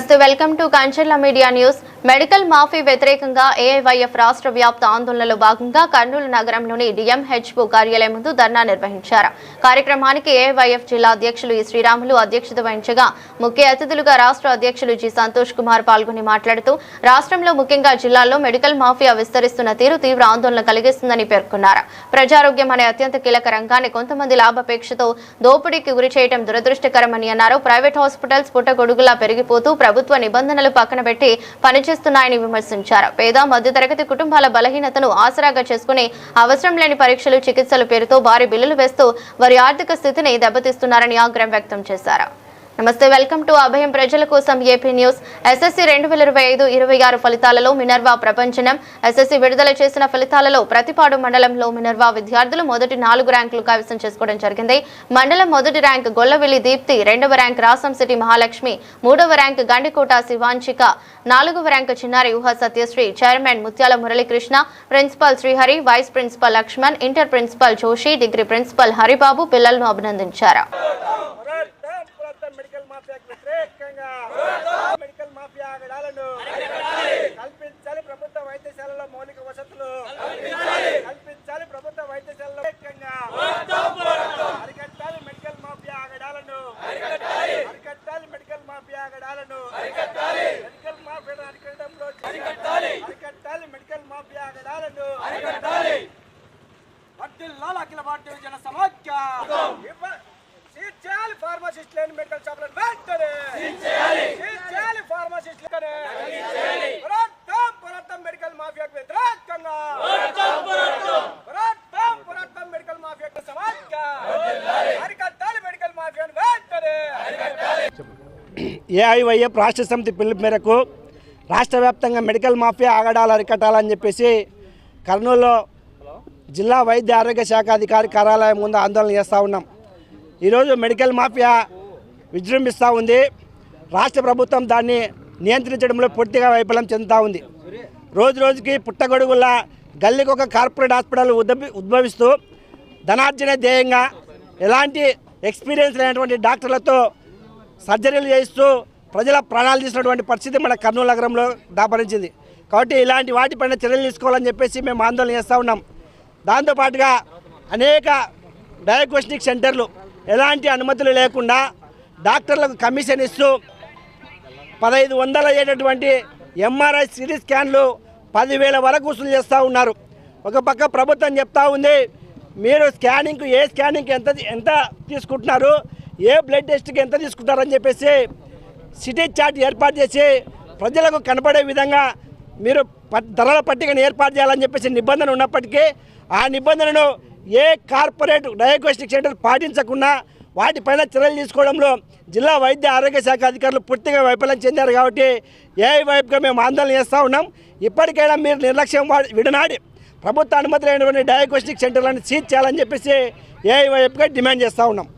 నమస్తే welcome to Kancharla media news. Medical మాఫీ వ్యతిరేకంగా ఏఐవైఎఫ్ రాష్ట్ర వ్యాప్త ఆందోళనలో భాగంగా కర్నూలు నగరంలోని డిఎంహెచ్ఓ కార్యాలయం ముందు ధర్నా నిర్వహించారు. కార్యక్రమానికి ఏఐవైఎఫ్ జిల్లా అధ్యక్షులు ఈ శ్రీరాములు అధ్యక్షత వహించగా ముఖ్య అతిథులుగా రాష్ట్ర అధ్యక్షులు జి సంతోష్ కుమార్ పాల్గొని మాట్లాడుతూ రాష్ట్రంలో ముఖ్యంగా జిల్లాల్లో మెడికల్ మాఫియా విస్తరిస్తున్న తీరు తీవ్ర ఆందోళన కలిగిస్తుందని పేర్కొన్నారు. ప్రజారోగ్యం అనే అత్యంత కీలక రంగాన్ని కొంతమంది లాభాపేక్షతో దోపిడీకి గురి చేయడం దురదృష్టకరమని అన్నారు. ప్రైవేట్ హాస్పిటల్స్ పుట్టగొడుగులా పెరిగిపోతూ ప్రభుత్వ నిబంధనలు పక్కన పెట్టి పనిచేస్తున్నాయని విమర్శించారు. పేద మధ్యతరగతి కుటుంబాల బలహీనతను ఆసరాగా చేసుకుని అవసరం లేని పరీక్షలు చికిత్సల పేరుతో భారీ బిల్లులు వేస్తూ వారి ఆర్థిక స్థితిని దెబ్బతీస్తున్నారని ఆగ్రహం వ్యక్తం చేశారు. నమస్తే వెల్కమ్ టు అభయం ప్రజల కోసం ఏపీ న్యూస్. ఎస్ఎస్సి 2025-26 ఫలితాలలో మినర్వా ప్రపంచనం. ఎస్ఎస్సి విడుదల చేసిన ఫలితాలలో ప్రతిపాడు మండలంలో మినర్వా విద్యార్థులు మొదటి 4 ర్యాంకులు కైవసం చేసుకోవడం జరిగింది. మండలం మొదటి ర్యాంక్ గొల్లవిల్లి దీప్తి, 2వ ర్యాంక్ రాసంసిటీ మహాలక్ష్మి, 3వ ర్యాంక్ గండికోట శివాంశిక, 4వ ర్యాంక్ చిన్నారి ఊహ Satyasri. Chairman Muthyala Muralikrishna, principal Srihari, vice principal Lakshman, inter principal Joshi, degree principal Haribabu పిల్లలను అభినందించారు. మెడికల్ మాఫియా ఆగడాలను కల్పించాలి. ప్రభుత్వ వైద్యశాలలో మౌలిక వసతులు కల్పించాలి. ప్రభుత్వ వైద్యశాలలో అరికట్టాలి. మెడికల్ మాఫియా ఆగడాలను అరికట్టాలి. మెడికల్ మాఫియా ఆగడాలను మెడికల్ మాఫియా అరికట్టడంలో అరికట్టాలి. మెడికల్ మాఫియా ఆగడాలను వర్ధిల్లాలి. అఖిల భారతీయ జన సమాఖ్య సీజ్ చేయాలి. ఫార్మసిస్ట్ లేని మెడికల్ షాపులను వెంటనే సీజ్ చేయాలి. ఫార్మసిస్ట్ పోరాటం మెడికల్ మాఫియాకు వ్యతిరేకంగా పోరాటం మెడికల్ మాఫియాకు సమాఖ్య అరికట్టాలి. మెడికల్ మాఫియాను వెంటనే ఏఐవైఎఫ్ రాష్ట్ర సమితి పిలుపు మేరకు రాష్ట్ర వ్యాప్తంగా మెడికల్ మాఫియా ఆగడాలు అరికట్టాలని చెప్పేసి కర్నూలులో జిల్లా వైద్య ఆరోగ్య శాఖ అధికారి కార్యాలయం ముందు ఆందోళన చేస్తూ ఉన్నాం. ఈరోజు మెడికల్ మాఫియా విజృంభిస్తూ ఉంది. రాష్ట్ర ప్రభుత్వం దాన్ని నియంత్రించడంలో పూర్తిగా వైఫల్యం చెందుతూ ఉంది. రోజు రోజుకి పుట్టగొడుగుల గల్లీకి ఒక కార్పొరేట్ హాస్పిటల్ ఉద్భవిస్తూ ధనార్జన ధ్యేయంగా ఎలాంటి ఎక్స్పీరియన్స్ లేనటువంటి డాక్టర్లతో సర్జరీలు చేయిస్తూ ప్రజల ప్రాణాలు తీసినటువంటి పరిస్థితి మన కర్నూలు నగరంలో దాపరించింది. కాబట్టి ఇలాంటి వాటిపైన చర్యలు తీసుకోవాలని చెప్పేసి మేము ఆందోళన చేస్తూ ఉన్నాం. దాంతోపాటుగా అనేక డయాగ్నోస్టిక్ సెంటర్లు ఎలాంటి అనుమతులు లేకుండా డాక్టర్లకు కమిషన్ ఇస్తూ 1500 అయ్యేటటువంటి ఎంఆర్ఐ సిటీ స్కాన్లు 10,000 వరకు వసూలు చేస్తూ ఉన్నారు. ఒక పక్క ప్రభుత్వం చెప్తా ఉంది మీరు స్కానింగ్కు ఏ స్కానింగ్కి ఎంత తీసుకుంటున్నారు, ఏ బ్లడ్ టెస్ట్కి ఎంత తీసుకుంటారని చెప్పేసి సిటీ చార్ట్ ఏర్పాటు చేసి ప్రజలకు కనపడే విధంగా మీరు ధరల పట్టికను ఏర్పాటు చేయాలని చెప్పేసి నిబంధన ఉన్నప్పటికీ ఆ నిబంధనను ఏ కార్పొరేట్ డయాగ్నోస్టిక్ సెంటర్ పాటించకుండా వాటిపైన చర్యలు తీసుకోవడంలో జిల్లా వైద్య ఆరోగ్య శాఖ అధికారులు పూర్తిగా వైఫల్యం చెందారు. కాబట్టి ఏఐవైఎఫ్గా మేము ఆందోళన చేస్తూ ఉన్నాం. ఇప్పటికైనా మీరు నిర్లక్ష్యం విడనాడి ప్రభుత్వ అనుమతి లేనటువంటి డయాగ్నోస్టిక్ సెంటర్లను సీజ్ చేయాలని చెప్పేసి ఏఐవైఎఫ్గా డిమాండ్ చేస్తూ ఉన్నాం.